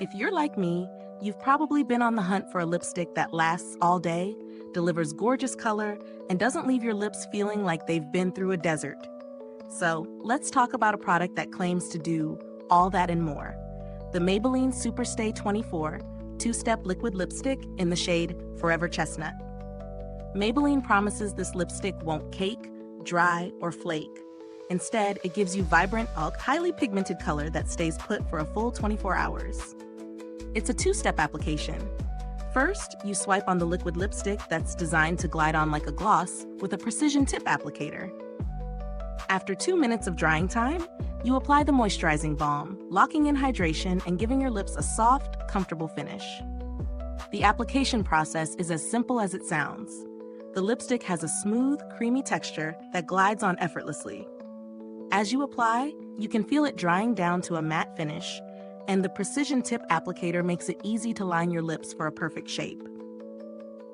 If you're like me, you've probably been on the hunt for a lipstick that lasts all day, delivers gorgeous color, and doesn't leave your lips feeling like they've been through a desert. So, let's talk about a product that claims to do all that and more. The Maybelline Super Stay 24 two-step liquid lipstick in the shade Forever Chestnut. Maybelline promises this lipstick won't cake, dry, or flake. Instead, it gives you vibrant, highly pigmented color that stays put for a full 24 hours. It's a two-step application. First, you swipe on the liquid lipstick that's designed to glide on like a gloss with a precision tip applicator. After 2 minutes of drying time, you apply the moisturizing balm, locking in hydration and giving your lips a soft, comfortable finish. The application process is as simple as it sounds. The lipstick has a smooth, creamy texture that glides on effortlessly. As you apply, you can feel it drying down to a matte finish, and the precision tip applicator makes it easy to line your lips for a perfect shape.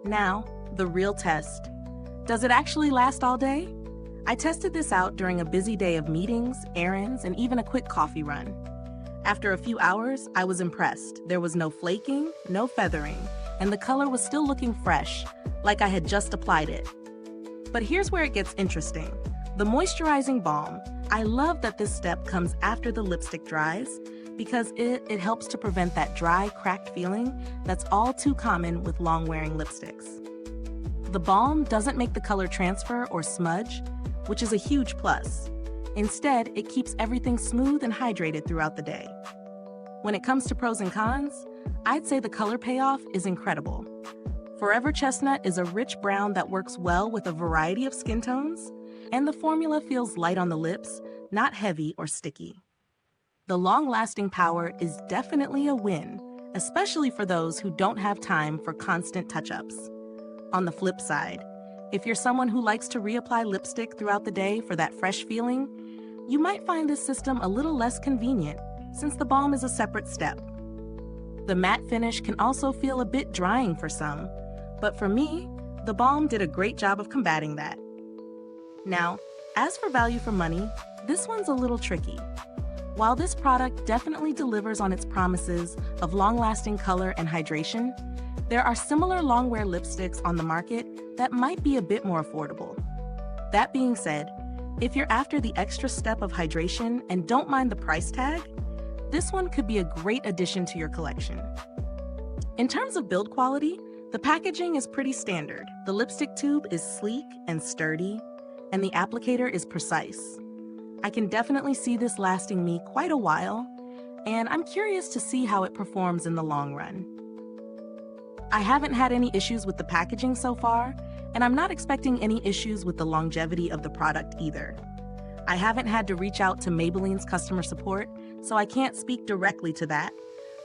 Now, the real test. Does it actually last all day? I tested this out during a busy day of meetings, errands, and even a quick coffee run. After a few hours, I was impressed. There was no flaking, no feathering, and the color was still looking fresh, like I had just applied it. But here's where it gets interesting. The moisturizing balm. I love that this step comes after the lipstick dries because it helps to prevent that dry, cracked feeling that's all too common with long-wearing lipsticks. The balm doesn't make the color transfer or smudge, which is a huge plus. Instead, it keeps everything smooth and hydrated throughout the day. When it comes to pros and cons, I'd say the color payoff is incredible. Forever Chestnut is a rich brown that works well with a variety of skin tones, and the formula feels light on the lips, not heavy or sticky. The long-lasting power is definitely a win, especially for those who don't have time for constant touch-ups. On the flip side, if you're someone who likes to reapply lipstick throughout the day for that fresh feeling, you might find this system a little less convenient since the balm is a separate step. The matte finish can also feel a bit drying for some, but for me, the balm did a great job of combating that. Now, as for value for money, this one's a little tricky. While this product definitely delivers on its promises of long-lasting color and hydration, there are similar long-wear lipsticks on the market that might be a bit more affordable. That being said, if you're after the extra step of hydration and don't mind the price tag, this one could be a great addition to your collection. In terms of build quality, the packaging is pretty standard. The lipstick tube is sleek and sturdy, and the applicator is precise. I can definitely see this lasting me quite a while, and I'm curious to see how it performs in the long run. I haven't had any issues with the packaging so far, and I'm not expecting any issues with the longevity of the product either. I haven't had to reach out to Maybelline's customer support, so I can't speak directly to that,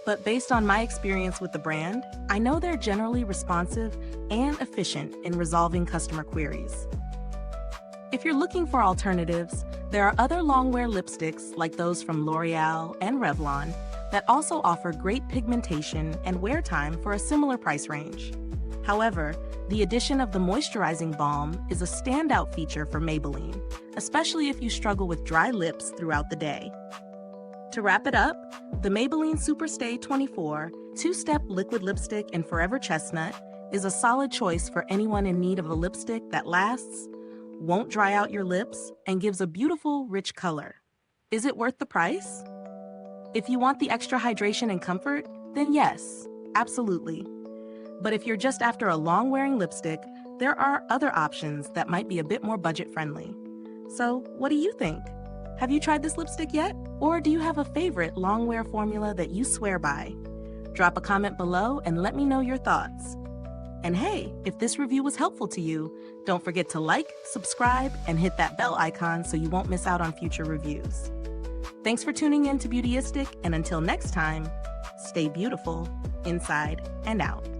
but based on my experience with the brand, I know they're generally responsive and efficient in resolving customer queries. If you're looking for alternatives, there are other long-wear lipsticks like those from L'Oreal and Revlon that also offer great pigmentation and wear time for a similar price range. However, the addition of the moisturizing balm is a standout feature for Maybelline, especially if you struggle with dry lips throughout the day. To wrap it up, the Maybelline Super Stay 24 two-step liquid lipstick in Forever Chestnut is a solid choice for anyone in need of a lipstick that lasts, won't dry out your lips, and gives a beautiful, rich color. Is it worth the price? If you want the extra hydration and comfort, then yes, absolutely. But if you're just after a long-wearing lipstick, there are other options that might be a bit more budget-friendly. So, what do you think? Have you tried this lipstick yet? Or do you have a favorite long-wear formula that you swear by? Drop a comment below and let me know your thoughts. And hey, if this review was helpful to you, don't forget to like, subscribe, and hit that bell icon so you won't miss out on future reviews. Thanks for tuning in to Beautyistic, and until next time, stay beautiful, inside and out.